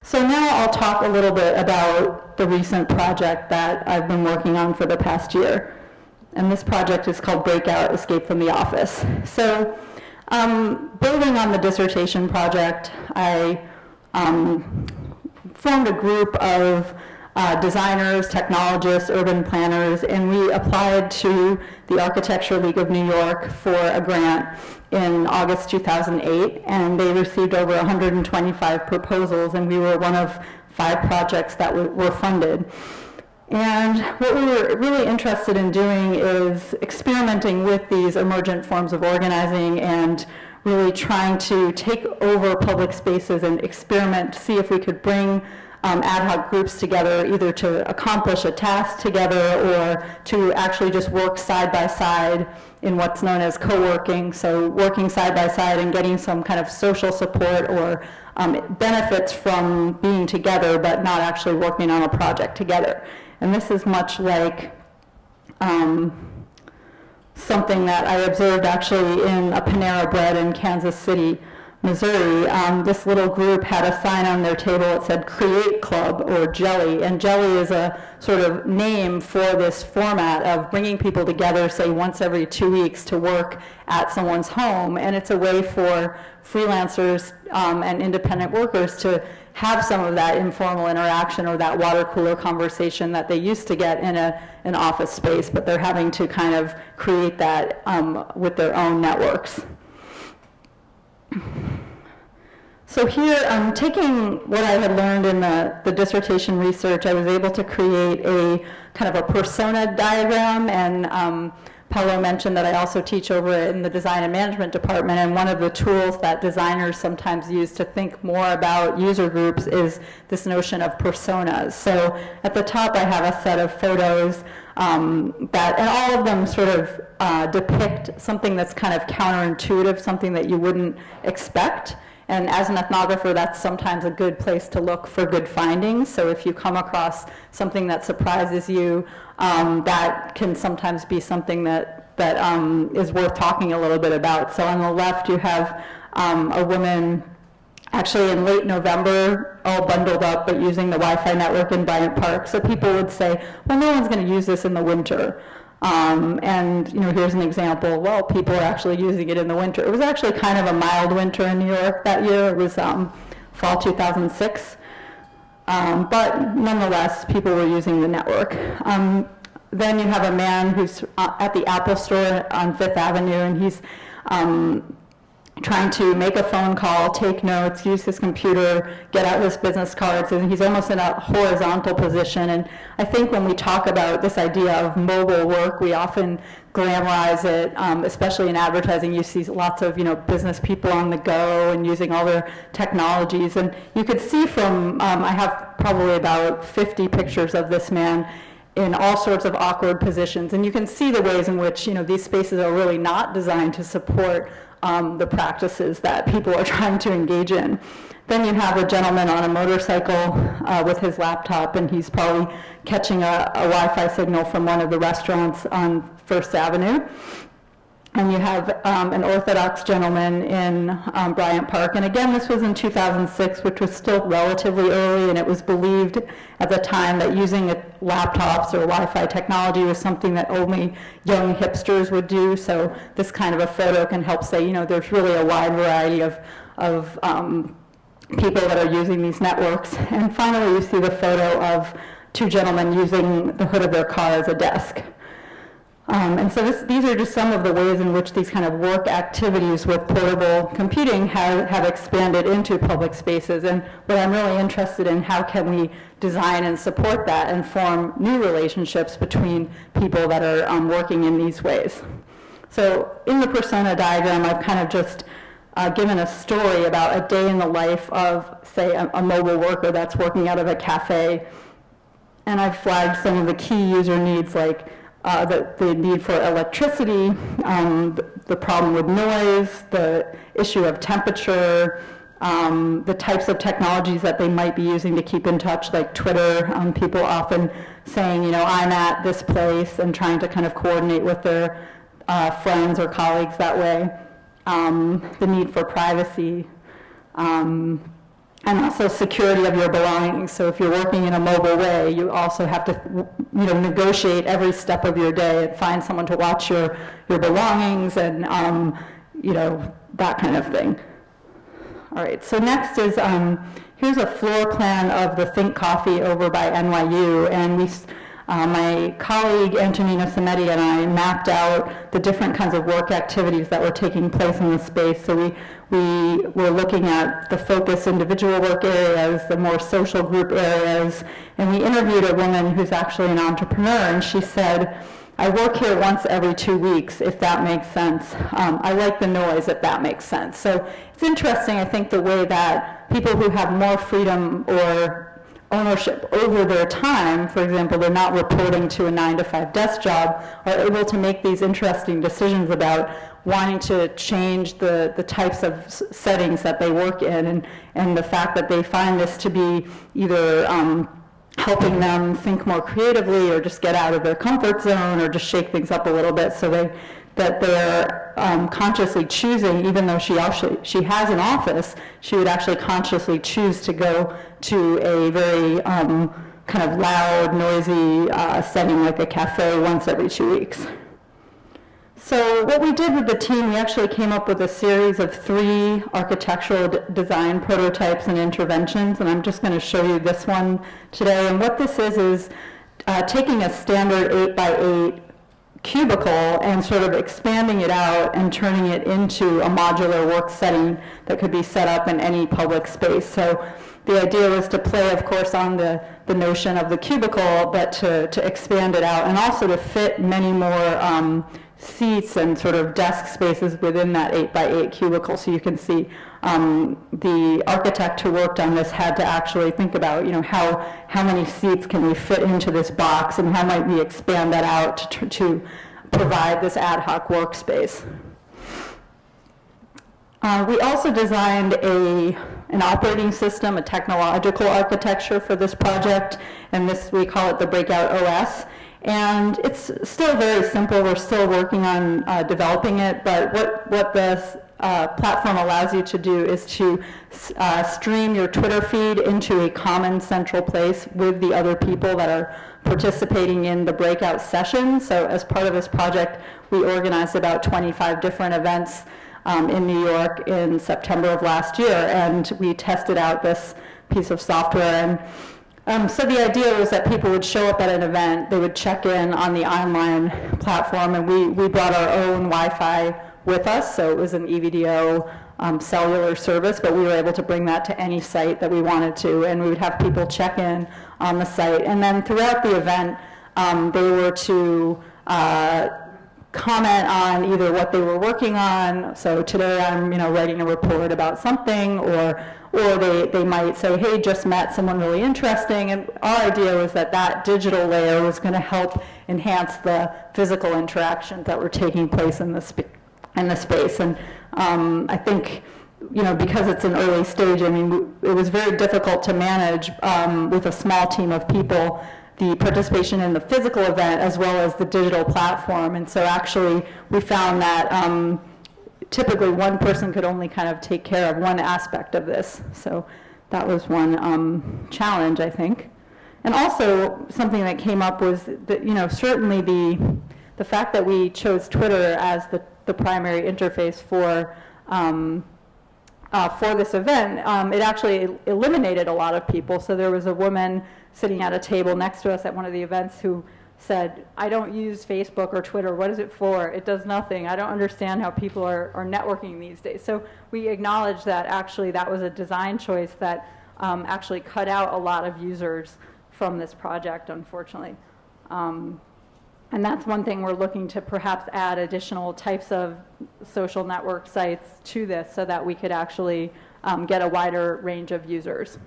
So now I'll talk a little bit about the recent project that I've been working on for the past year. And this project is called Breakout: Escape from the Office. So building on the dissertation project, I formed a group of designers, technologists, urban planners, and we applied to the Architecture League of New York for a grant in August 2008, and they received over 125 proposals, and we were one of 5 projects that were funded. And what we were really interested in doing is experimenting with these emergent forms of organizing and really trying to take over public spaces and experiment, see if we could bring ad hoc groups together, either to accomplish a task together or to actually just work side by side in what's known as co-working. So working side by side and getting some kind of social support or benefits from being together, but not actually working on a project together. And this is much like something that I observed actually in a Panera Bread in Kansas City, Missouri. This little group had a sign on their table that said Create Club or Jelly, and Jelly is a sort of name for this format of bringing people together, say once every 2 weeks, to work at someone's home, and it's a way for freelancers and independent workers to have some of that informal interaction or that water cooler conversation that they used to get in an office space, but they're having to kind of create that with their own networks. So here, taking what I had learned in the dissertation research, I was able to create a kind of a persona diagram, and Paolo mentioned that I also teach over in the design and management department, and one of the tools that designers sometimes use to think more about user groups is this notion of personas. So at the top I have a set of photos and all of them sort of depict something that's kind of counterintuitive, something that you wouldn't expect. And as an ethnographer, that's sometimes a good place to look for good findings. So if you come across something that surprises you, that can sometimes be something that is worth talking a little bit about. So on the left, you have a woman actually in late November, all bundled up, but using the Wi-Fi network in Bryant Park. So people would say, well, no one's going to use this in the winter. And here's an example. Well, people are actually using it in the winter. It was actually kind of a mild winter in New York that year. It was fall 2006. But nonetheless, people were using the network. Then you have a man who's at the Apple store on Fifth Avenue, and he's trying to make a phone call, take notes, use his computer, get out his business cards, and he's almost in a horizontal position. And I think when we talk about this idea of mobile work, we often glamorize it, especially in advertising. You see lots of business people on the go and using all their technologies. And you could see from, I have probably about 50 pictures of this man in all sorts of awkward positions. And you can see the ways in which these spaces are really not designed to support the practices that people are trying to engage in. Then you have a gentleman on a motorcycle with his laptop, and he's probably catching a Wi-Fi signal from one of the restaurants on First Avenue. And you have an Orthodox gentleman in Bryant Park. And again, this was in 2006, which was still relatively early, and it was believed at the time that using laptops or Wi-Fi technology was something that only young hipsters would do. So this kind of a photo can help say, there's really a wide variety of people that are using these networks. And finally, you see the photo of 2 gentlemen using the hood of their car as a desk. And so these are just some of the ways in which these kind of work activities with portable computing have expanded into public spaces. And what I'm really interested in, how can we design and support that and form new relationships between people that are working in these ways. So in the persona diagram, I've kind of just given a story about a day in the life of, say, a mobile worker that's working out of a cafe. And I've flagged some of the key user needs, like the need for electricity, the problem with noise, the issue of temperature, the types of technologies that they might be using to keep in touch, like Twitter, people often saying, I'm at this place, and trying to kind of coordinate with their friends or colleagues that way. The need for privacy, And also security of your belongings. So if you're working in a mobile way, you also have to, negotiate every step of your day and find someone to watch your belongings and, that kind of thing. All right, so next is, here's a floor plan of the Think Coffee over by NYU, and my colleague Antonina Samedi and I mapped out the different kinds of work activities that were taking place in the space. So we were looking at the focus individual work areas, the more social group areas, and we interviewed a woman who's actually an entrepreneur, and she said, I work here once every 2 weeks, if that makes sense. I like the noise, if that makes sense. So it's interesting, I think, the way that people who have more freedom or ownership over their time, for example, they're not reporting to a 9-to-5 desk job, are able to make these interesting decisions about wanting to change the types of settings that they work in, and the fact that they find this to be either helping them think more creatively or just get out of their comfort zone or just shake things up a little bit, so that they're consciously choosing, even though she has an office, she would actually consciously choose to go to a very kind of loud, noisy setting like a cafe once every 2 weeks. So what we did with the team, we actually came up with a series of 3 architectural design prototypes and interventions, and I'm just going to show you this one today. And what this is taking a standard 8x8 cubicle and sort of expanding it out and turning it into a modular work setting that could be set up in any public space. So the idea was to play, of course, on the notion of the cubicle, but to expand it out and also to fit many more seats and sort of desk spaces within that 8x8 cubicle. So you can see the architect who worked on this had to actually think about, how many seats can we fit into this box and how might we expand that out to provide this ad hoc workspace. We also designed an operating system, a technological architecture for this project, and we call it the Breakout OS. And it's still very simple. We're still working on developing it, but what this platform allows you to do is to stream your Twitter feed into a common central place with the other people that are participating in the breakout session. So as part of this project, we organized about 25 different events in New York in September of last year, and we tested out this piece of software. And so the idea was that people would show up at an event, they would check in on the online platform, and we brought our own Wi-Fi with us, so it was an EVDO cellular service, but we were able to bring that to any site that we wanted to, and we would have people check in on the site. And then throughout the event, they were to comment on either what they were working on. So today I'm writing a report about something, or they might say, hey, just met someone really interesting. And our idea was that digital layer was going to help enhance the physical interactions that were taking place in the space. And I think, because it's an early stage, it was very difficult to manage with a small team of people the participation in the physical event as well as the digital platform. And so actually we found that typically one person could only kind of take care of one aspect of this. So that was one challenge, I think. And also something that came up was that, certainly the fact that we chose Twitter as the primary interface for this event, it actually eliminated a lot of people. So there was a woman sitting at a table next to us at one of the events who said, I don't use Facebook or Twitter. What is it for? It does nothing. I don't understand how people are networking these days. So we acknowledged that actually that was a design choice that actually cut out a lot of users from this project, unfortunately. And that's one thing we're looking to perhaps add additional types of social network sites to this so that we could actually get a wider range of users.